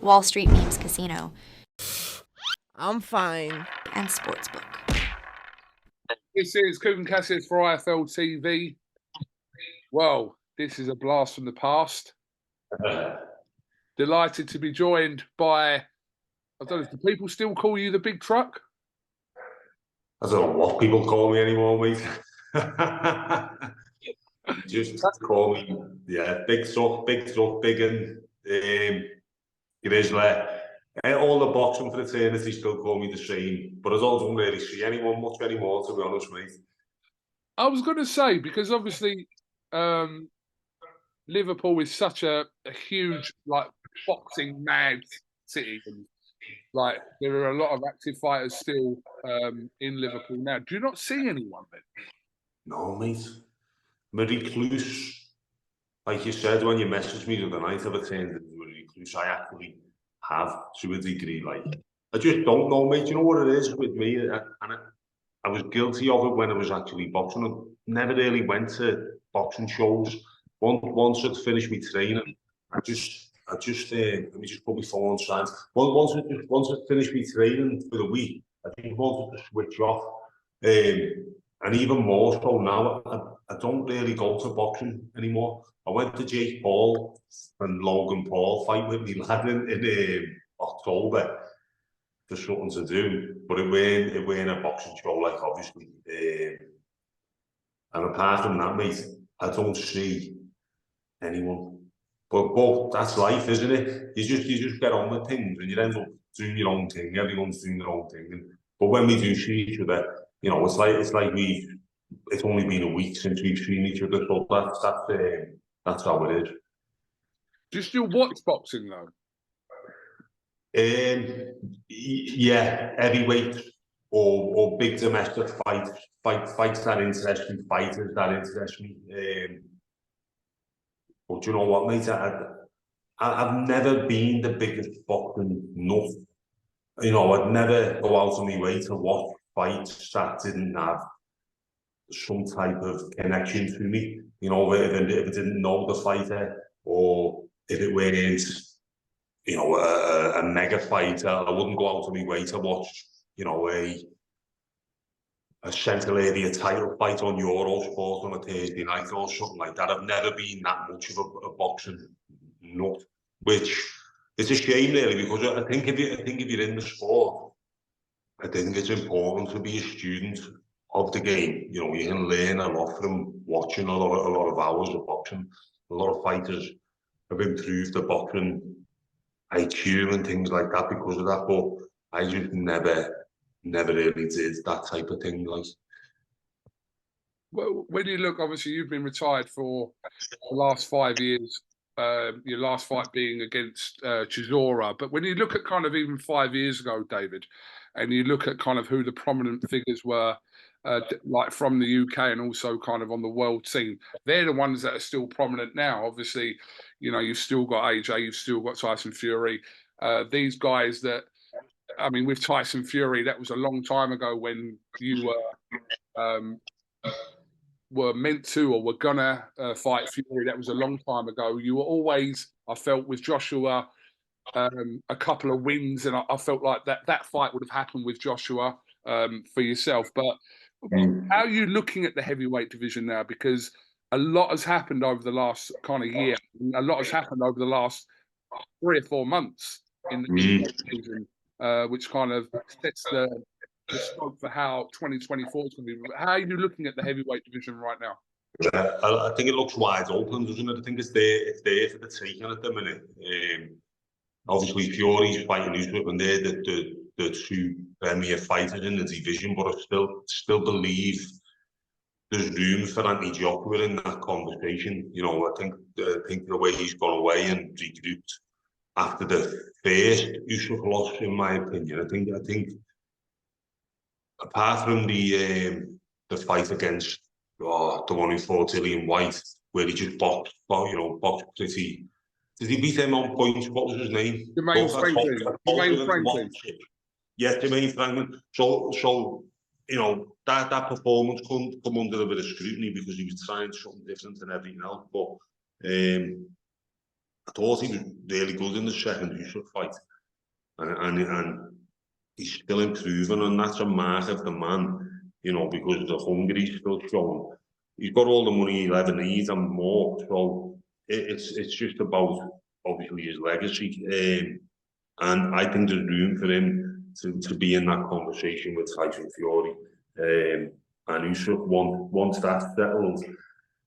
Wall Street Memes Casino, I'm fine. and Sportsbook. This is KUGAN CASSIUS for IFL TV. Well, this is a blast from the past. Delighted to be joined by, I don't know, do people still call you the big truck? I don't know what people call me anymore, mate. Just call me, yeah, big truck, big and grizzly. All the boxing fraternity still call me the same, but I don't really see anyone much anymore, to be honest, mate. I was going to say, because obviously Liverpool is such a huge, like, boxing mad city. And, like, there are a lot of active fighters still in Liverpool now. Do you not see anyone then? No, mate. I'm a recluse. Like you said, when you messaged me the other night, I've turned into a recluse. I actually have, to a degree. Like, I just don't know, mate. You know what it is with me? And I was guilty of it when I was actually boxing. I never really went to boxing shows. Once I'd finished my training, I just let me just put my phone on silent. Once I'd finished my training for the week, I just wanted to switch off. And even more so now, I don't really go to boxing anymore. I went to Jake Paul and Logan Paul fight with me lad in October for something to do, but it weren't a boxing show, like, obviously. And apart from that, mate, I don't see anyone. But that's life, isn't it? You just get on with things, and you end up doing your own thing. Everyone's doing their own thing. But when we do see each other, you know, it's like it's only been a week since we've seen each other, so that's how it is. Do you still watch boxing though? Yeah, heavyweight or big domestic fights that interest me, fighters that interest me. But you know what, mate? I've never been the biggest boxing nut. You know, I'd never go out of my way to watch fights that didn't have some type of connection to me. You know, if I didn't know the fighter, or if it weren't, you know, a mega fighter, I wouldn't go out of my way to watch, you know, a Central Area title fight on Eurosport on a Thursday night or something like that. I've never been that much of a boxing nut, which is a shame, really, because I think if you're in the sport, I think it's important to be a student of the game. You know, you can learn a lot from watching a lot of hours of boxing. A lot of fighters have improved their boxing IQ and things like that because of that, but I just never really did that type of thing. Like, well, when you look, obviously you've been retired for the last 5 years. Your last fight being against Chisora, but when you look at kind of even 5 years ago, David, and you look at kind of who the prominent figures were, like from the UK and also kind of on the world scene, they're the ones that are still prominent now. Obviously, you know, you've still got AJ, you've still got Tyson Fury. These guys that, I mean, with Tyson Fury, that was a long time ago when you were meant to or were gonna fight Fury. That was a long time ago. You were always, I felt, with Joshua, a couple of wins, and I felt like that fight would have happened with Joshua for yourself. But how are you looking at the heavyweight division now? Because a lot has happened over the last kind of year. A lot has happened over the last 3 or 4 months in the division, which kind of sets the scope for how 2024 is going to be. How are you looking at the heavyweight division right now? I think it looks wide open, doesn't it? I think it's there for the taking at the minute. Obviously, Fury's fighting Usyk, and they're the two premier fighters in the division, but I still believe there's room for Anthony Joshua in that conversation. You know, I think the way he's gone away and regrouped after the first Usyk loss, in my opinion, I think apart from the fight against the one who fought Dillian White, where he just boxed pretty. Did he beat him on points? What was his name? Jermaine Franklin. Yes, Jermaine Franklin. So you know, that performance couldn't come under a bit of scrutiny because he was trying something different and everything else. But I thought he was really good in the second Usyk fight, and he's still improving, and that's a mark of the man, you know, because the hunger he's still showing. He's got all the money he'll ever need and more, so it's just about, obviously, his legacy. And I think there's room for him to be in that conversation with Tyson Fury. And Usyk, once that's settled,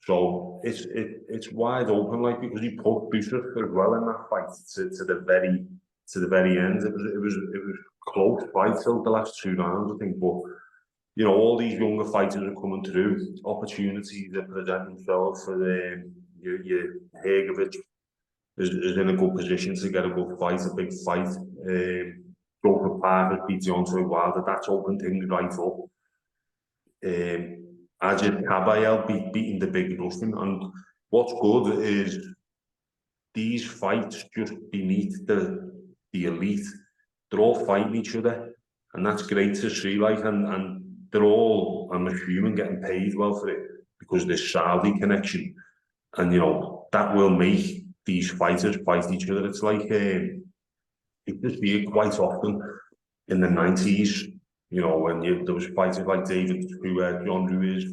so it's wide open, like, because he put Usyk as well in that fight to the very end. It was close fight till the last 2 rounds, I think. But you know, all these younger fighters are coming through. Opportunities that present themselves for your Hergovich is in a good position to get a good fight, a big fight. Joseph Parker beat Deontay Wilder. That's opened things right up. Aj-Ngannou beating the big Russian. And what's good is these fights just beneath the elite, they're all fighting each other. And that's great to see, like, and they're all, I'm assuming, getting paid well for it because there's Saudi connection. And, you know, that will make these fighters fight each other. It's like, you just see it quite often in the 90s, you know, when there was fighters like David Struer, John Ruiz,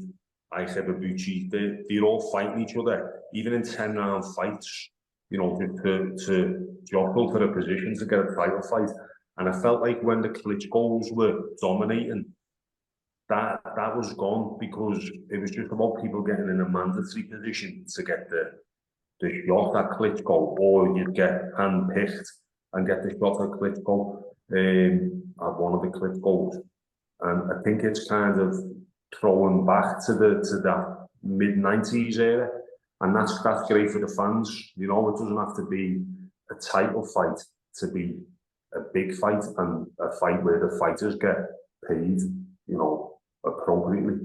Aj-Ngannou, they're all fighting each other, even in 10-round fights, you know, to jostle for a position to get a title fight. And I felt like when the Klitschko's were dominating, that was gone, because it was just about people getting in a mandatory position to get the shot at Klitschko, or you'd get hand-picked and get the shot at Klitschko, at one of the Klitschko's. And I think it's kind of throwing back to that mid-90s era, and that's great for the fans. You know, it doesn't have to be a title fight to be a big fight, and a fight where the fighters get paid, you know, appropriately.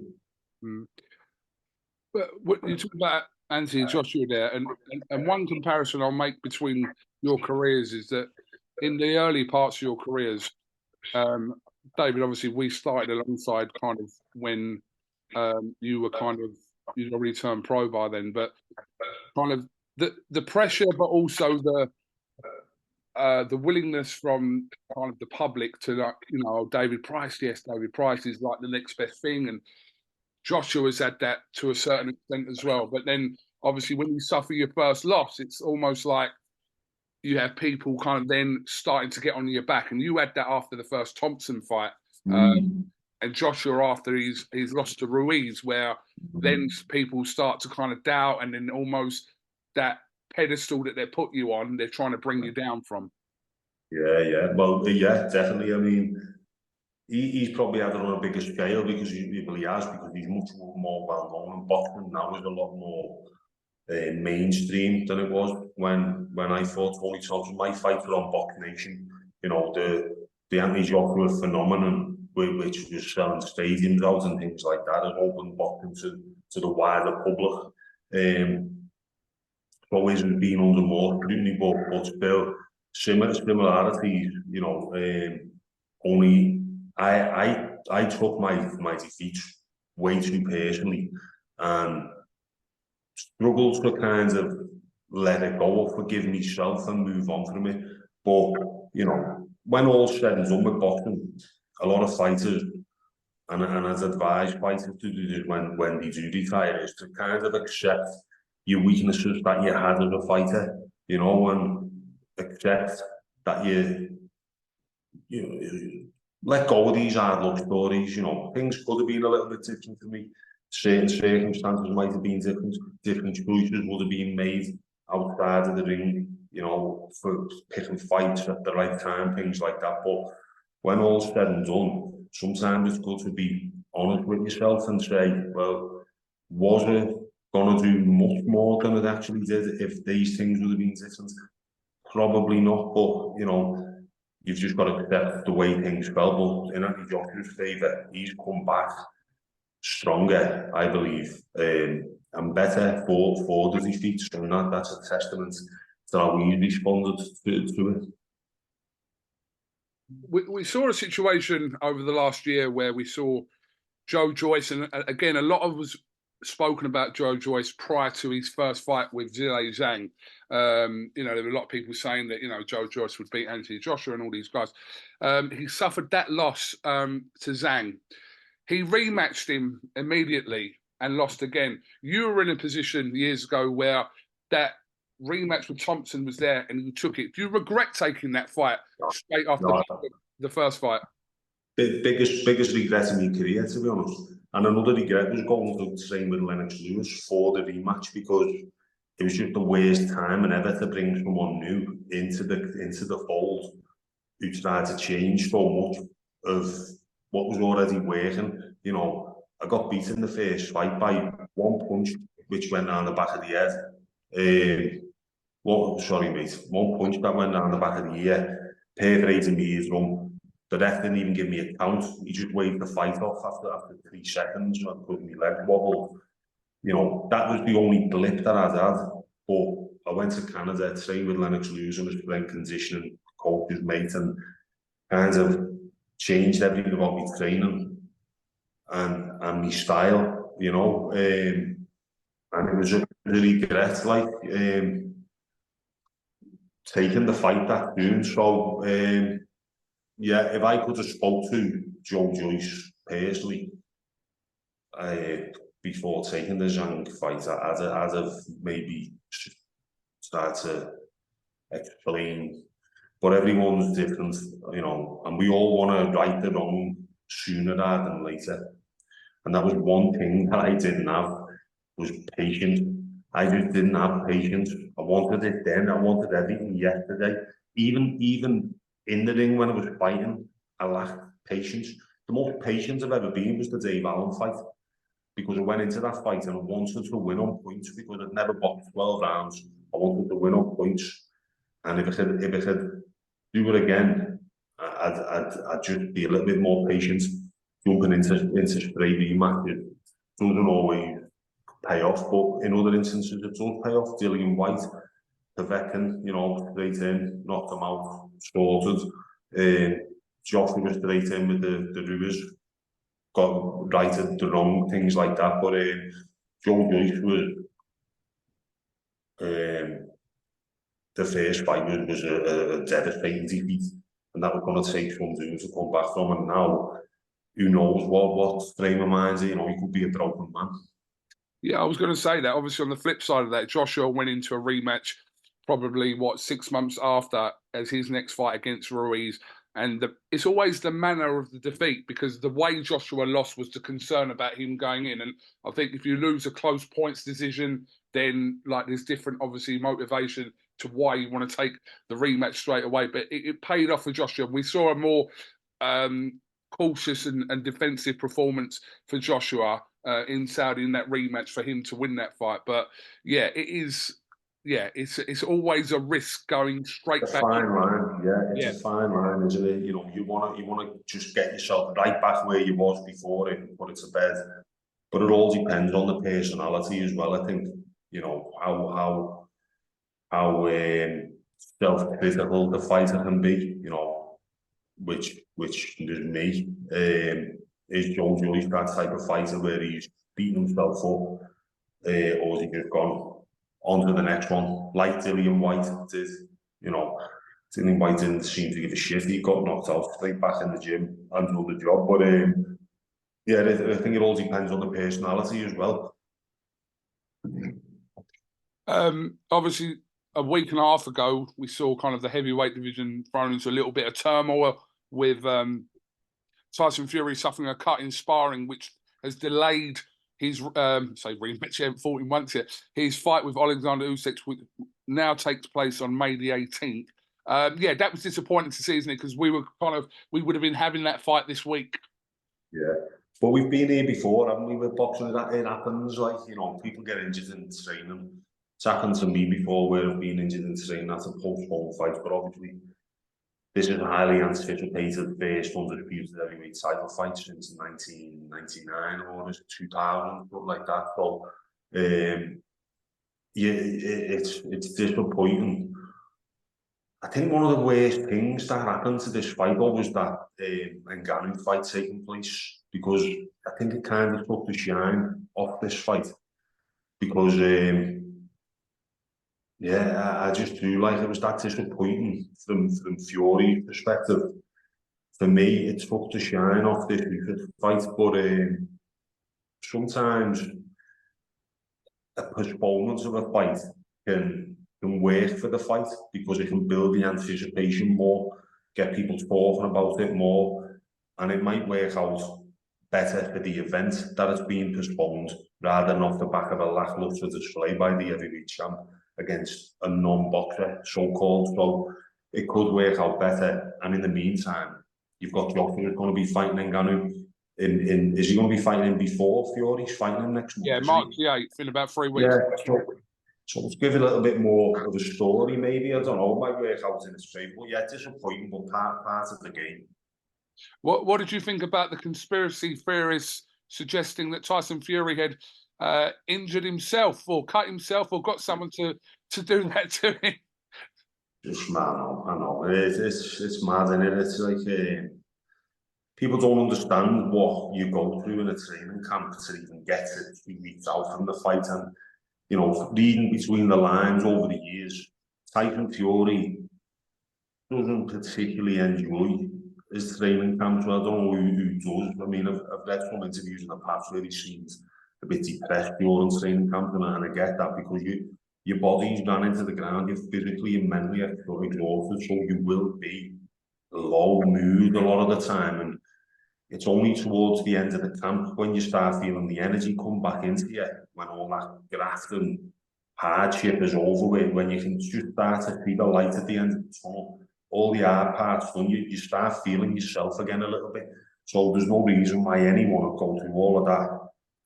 But what you talk about Anthony Joshua there, and one comparison I'll make between your careers is that in the early parts of your careers, David, obviously we started alongside kind of when you were you'd already turned pro by then, but kind of the pressure, but also the willingness from kind of the public to, like, you know, David Price is like the next best thing, and Joshua's had that to a certain extent as well. But then obviously when you suffer your first loss, it's almost like you have people kind of then starting to get on your back, and you had that after the first Thompson fight, and Joshua after he's lost to Ruiz, where then people start to kind of doubt, and then almost that pedestal that they put you on, they're trying to bring you down from. Yeah. Well, yeah, definitely. I mean, he's probably had it on a bigger scale because he has, because he's much more well known in boxing now. Is a lot more mainstream than it was when I fought Tony Thompson. My fights were on Box Nation, you know, the Anthony Joshua phenomenon, which was selling stadiums out and things like that, and open boxing to the wider public. Always been under more scrutiny, but still similarities, you know. Only I took my defeat way too personally and struggled to kind of let it go or forgive myself and move on from it. But, you know, when all's said and done with boxing, a lot of fighters, and as advised fighters to do this when they do retire, is to kind of accept your weaknesses that you had as a fighter, you know, and accept that you let go of these hard luck stories. You know, things could have been a little bit different for me. Certain circumstances might have been different choices would have been made outside of the ring, you know, for picking fights at the right time, things like that. But when all's said and done, sometimes it's good to be honest with yourself and say, well, was it going to do much more than it actually did if these things would have been different? Probably not, but, you know, you've just got to accept the way things fell. But in Anthony Joshua's favour, he's come back stronger, I believe, and better for the defeats, and that's a testament to how we responded to it. We saw a situation over the last year where we saw Joe Joyce, and again, a lot of us spoken about Joe Joyce prior to his first fight with Zhilei Zhang, You know, there were a lot of people saying that, you know, Joe Joyce would beat Anthony Joshua and all these guys. He suffered that loss to Zhang. He rematched him immediately and lost again. You were in a position years ago where that rematch with Thompson was there and you took it. Do you regret taking that fight straight after the first fight? Biggest regret in my career, to be honest. And another regret was going to train with Lennox Lewis for the rematch, because it was just the worst time and ever to bring someone new into the fold who tried to change so much of what was already working. You know, I got beaten in the first fight by one punch, which went down the back of the head. Sorry, mate. One punch that went down the back of the ear, perforated my eardrum. The ref didn't even give me a count. He just waved the fight off after 3 seconds. Because my leg wobbled. You know, that was the only blip that I'd had. But I went to Canada, trained with Lennox Lewis and his strength conditioning coach's mate, and kind of changed everything about my training and my style, you know. And it was a regret, like, taking the fight that soon. So, yeah, if I could have spoke to Joe Joyce personally before taking the Zhang fight, I'd have maybe started to explain. But everyone's different, you know, and we all want to right the wrong sooner rather than later. And that was one thing that I didn't have, was patience. I just didn't have patience. I wanted it then. I wanted everything yesterday. Even in the ring when I was fighting, I lacked patience. The most patient I've ever been was the Dave Allen fight, because I went into that fight and I wanted to win on points, because I'd never boxed 12 rounds. I wanted to win on points. And if I could do it again, I'd just be a little bit more patient. Jumping into straight rematches doesn't always pay off, but in other instances it does pay off. Dillian White, the veteran, you know, straight in, knocked him out, sorted. Joshua was straight in with the Ruiz, got righted the wrong, things like that. But Joe Joyce was, the first fight was a devastating defeat, and that was going to take some doing to come back from. And now, who knows what frame of mind, you know, he could be a broken man. Yeah, I was going to say that. Obviously, on the flip side of that, Joshua went into a rematch probably, 6 months after as his next fight against Ruiz. And it's always the manner of the defeat, because the way Joshua lost was the concern about him going in. And I think if you lose a close points decision, then like there's different, obviously, motivation to why you want to take the rematch straight away. But it paid off for Joshua. We saw a more cautious and defensive performance for Joshua in Saudi in that rematch for him to win that fight. But yeah, it is. Yeah, it's always a risk going straight it's back. A fine line, yeah, it's a fine line, isn't it? You know, you want to just get yourself right back where you was before it and put it to bed. But it all depends on the personality as well. I think, you know, how self-critical the fighter can be. You know, which is me. Is Joe Joyce that type of fighter where he's beating himself up, or has he just gone on to the next one, like Dillian White did? You know, Dillian White didn't seem to give a shit. He got knocked out straight back in the gym and done the job. But yeah, I think it all depends on the personality as well. Obviously, a week and a half ago, we saw kind of the heavyweight division thrown into a little bit of turmoil with Tyson Fury suffering a cut in sparring, which has delayed his rematch. He hasn't fought in once yet. His fight with Alexander Usyk now takes place on May the 18th. Yeah, that was disappointing to see, isn't it? Because we would have been having that fight this week. Yeah, but we've been here before, haven't we? With boxing, that it happens. Like, you know, people get injured in training. It's happened to me before, where I've been injured in training. That's a postponed fight, but obviously, this is a highly anticipated first undisputed heavyweight title fight since 1999 or 2000, something like that. So, yeah, it's disappointing. I think one of the worst things that happened to this fight was that Ngannou fight taking place, because I think it kind of took the shine off this fight, because Yeah, I just do like it was that disappointing from Fury's perspective. For me, it took the shine off this fight, but sometimes a postponement of a fight can work for the fight because it can build the anticipation more, get people talking about it more, and it might work out better for the event that it's being postponed rather than off the back of a lackluster display by the heavyweight champ against a non-boxer, so-called. So it could work out better. And in the meantime, you've got Joshua who's going to be fighting Ngannou. Is he going to be fighting him before Fury's fighting him next month? Yeah, March the 8th, in about 3 weeks. Yeah, so let's give it a little bit more of a story, maybe. I don't know, it might work out in his favour. But yeah, disappointing, but part of the game. What did you think about the conspiracy theorists suggesting that Tyson Fury had injured himself or cut himself or got someone to do that to him? Just mad, I know. It's mad, isn't it? It's like people don't understand what you go through in a training camp to even get to 2 weeks out from the fight. And, you know, reading between the lines over the years, Tyson Fury doesn't particularly enjoy his training camp. So I don't know who does. I mean, I've read some interviews in the past where he seems a bit depressed during training camp, and I get that because your body's ran into the ground, you're physically and mentally exhausted, so you will be low mood a lot of the time. And it's only towards the end of the camp when you start feeling the energy come back into you, when all that graft and hardship is over with, when you can just start to see the light at the end of the tunnel. All the hard parts done, you start feeling yourself again a little bit. So there's no reason why anyone would go through all of that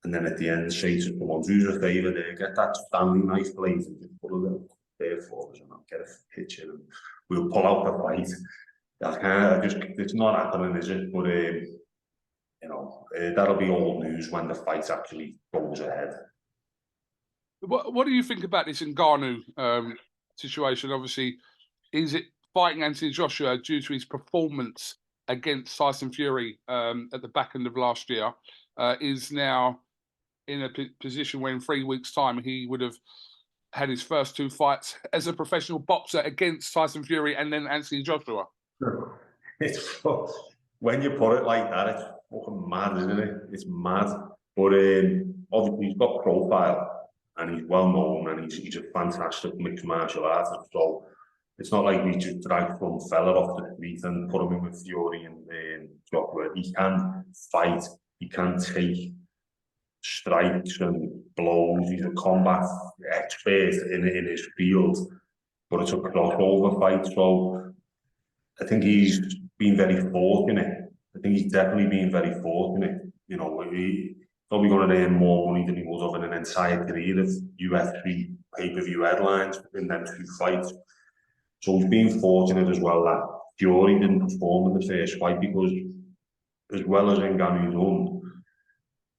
and then at the end say to someone, "Who's a favour there, get that Stanley knife blade and just put a little there for us and I'll get a picture and we'll pull out the fight." It's not happening, is it? But you know, that'll be old news when the fight actually goes ahead. What do you think about this Ngannou situation? Obviously, is it fighting Anthony Joshua due to his performance against Tyson Fury at the back end of last year? Is now in a position where in 3 weeks' time he would have had his first 2 fights as a professional boxer against Tyson Fury and then Anthony Joshua? It's when you put it like that, it's fucking mad, isn't it? It's mad. But obviously he's got profile and he's well known and he's a fantastic mixed martial artist. So it's not like we just drag some fella off the street and put him in with Fury and Joshua. He can fight, he can take strikes and blows. He's a combat expert in his field, but it's a crossover fight. So I think he's been very fortunate. I think he's definitely been very fortunate. You know, he's probably going to earn more money than he would have in an entire career of UFC pay-per-view headlines in them 2 fights. So he's been fortunate as well that Fury didn't perform in the first fight because, as well as Ngannou done,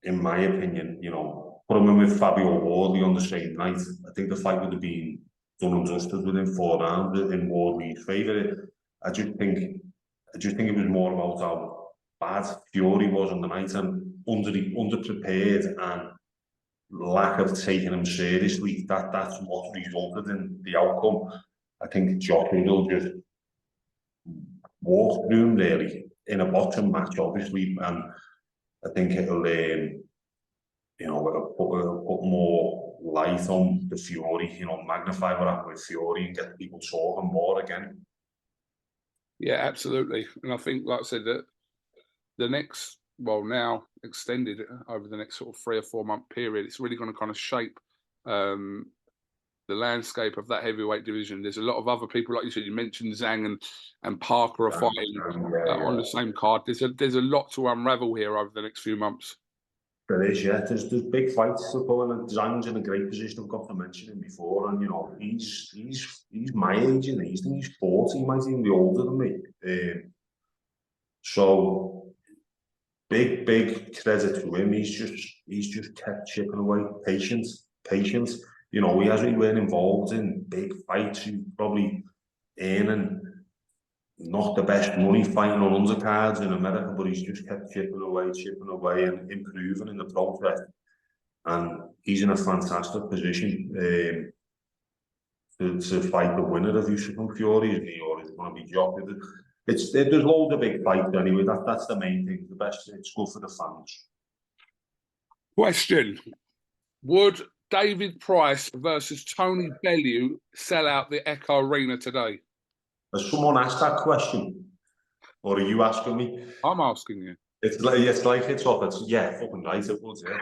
in my opinion, you know, put him in with Fabio Wardley on the same night, I think the fight would have been done and dusted within 4 rounds in Wardley's favour. I just think it was more about how bad Fury was on the night and underprepared and lack of taking him seriously. That's what resulted in the outcome. I think Joshua will just walk through him really in a boxing match, obviously, and I think it'll it'll put more light on the Fury, you know, magnify what happened with Fury and get people talking more again. Yeah, absolutely. And I think, like I said, that the next, well, now extended over the next sort of 3 or 4 month period, it's really going to kind of shape the landscape of that heavyweight division. There's a lot of other people, like you said, you mentioned Zhang and Parker are fighting on the same card. There's a lot to unravel here over the next few months. There is, yeah. There's big fights to go, and Zhang's in a great position. I've got to mention him before, and you know he's my age, and he's 40. He might even be older than me. So big credit to him. He's just kept chipping away. Patience. You know, he hasn't been involved in big fights. He's probably earning not the best money fighting on undercards in America, but he's just kept chipping away and improving in the process. And he's in a fantastic position. to fight the winner of Usyk and Fury, isn't he? Or is it going to be Jock? There's loads of big fights anyway. That's the main thing. The best. It's good for the fans. Question: would David Price versus Tony Bellew sell out the Echo Arena today? Has someone asked that question, or are you asking me? I'm asking you. It's yeah, fucking right, it would, yeah.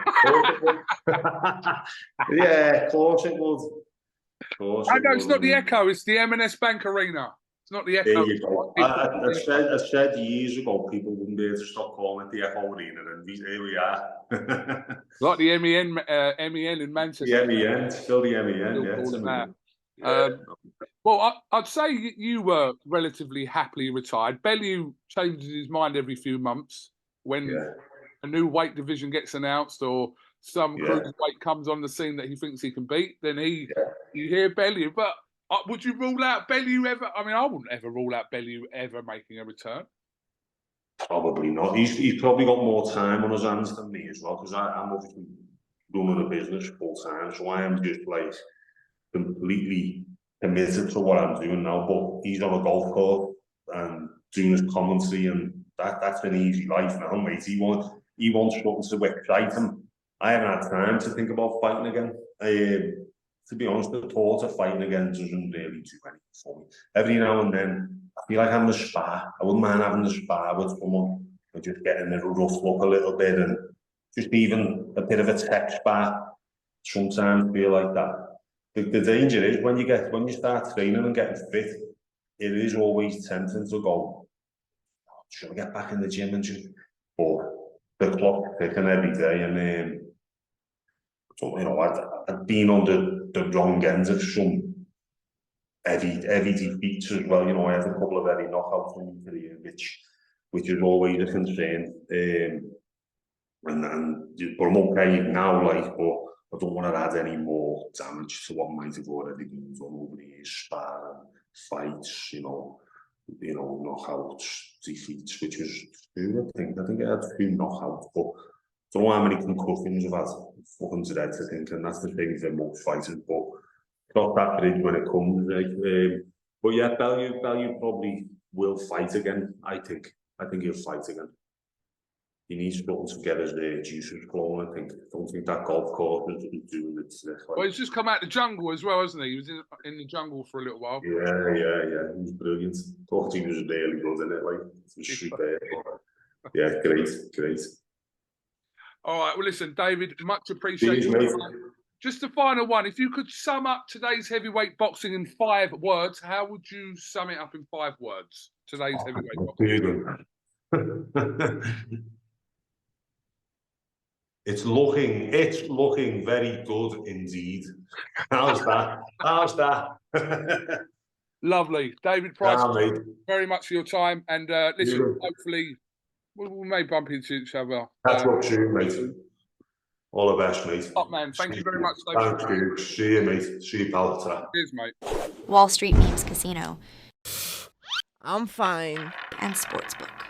Yeah, of course it would. Of course I it know would. it's not the Echo, it's the M&S Bank Arena. It's not the Echo. There you go. I said years ago people wouldn't be able to stop calling it the Echo Arena, and here we are. Like the MEN in Manchester. The MEN, still the MEN, yeah. Well, I'd say you were relatively happily retired. Bellew changes his mind every few months when a new weight division gets announced or some cruiserweight comes on the scene that he thinks he can beat. Then you hear Bellew. But would you rule out Bellew ever? I mean, I wouldn't ever rule out Bellew ever making a return. Probably not. He's probably got more time on his hands than me as well, because I'm obviously running a business full time, so I am just like completely committed to what I'm doing now. But he's on a golf course and doing his commentary, and that's an easy life now, mate. He wants something to excite him. I haven't had time to think about fighting again. To be honest, the thought of fighting again doesn't really do anything for me. Every now and then, I feel like having a spar. I wouldn't mind having a spar with someone and just getting it rough up a little bit, and just even a bit of a tech spar. Sometimes feel like that. The danger is when you start training and getting fit, it is always tempting to go, should I get back in the gym and just, but the clock's ticking every day, and so, you know, I'd been on the wrong end of some heavy defeats as well. You know, I had a couple of heavy knockouts in my career, which is always a concern. But I'm okay now, like, but I don't want to add any more damage to what might have already been done over the years. Spar, fights, you know, knockouts, defeats, which was true. I think I had a few knockouts, but I don't know how many concussions I've had. Fucking dreads, I think, and that's the thing for most fighters. But not that bridge when it comes. But yeah, Bellew probably will fight again. I think he'll fight again. He needs something to get his juices flowing. I don't think that golf course is doing it. Well, he's just come out the jungle as well, hasn't he? He was in the jungle for a little while. Yeah. He was brilliant. Thought he was really good in it. Like, it was superb. Yeah, great. All right, well, listen, David, much appreciated. Just the final one. If you could sum up today's heavyweight boxing in 5 words, how would you sum it up in 5 words? Today's heavyweight boxing. It's looking very good indeed. How's that? Lovely. David Price, mate. Very much for your time. And listen, hopefully we may bump into each other. That's what you, mate. All the best, mate. Top man. Thank you very much, David. Thank you. See you, mate. See you, pal. Cheers, mate. Wall Street Memes Casino. I'm fine. And Sportsbook.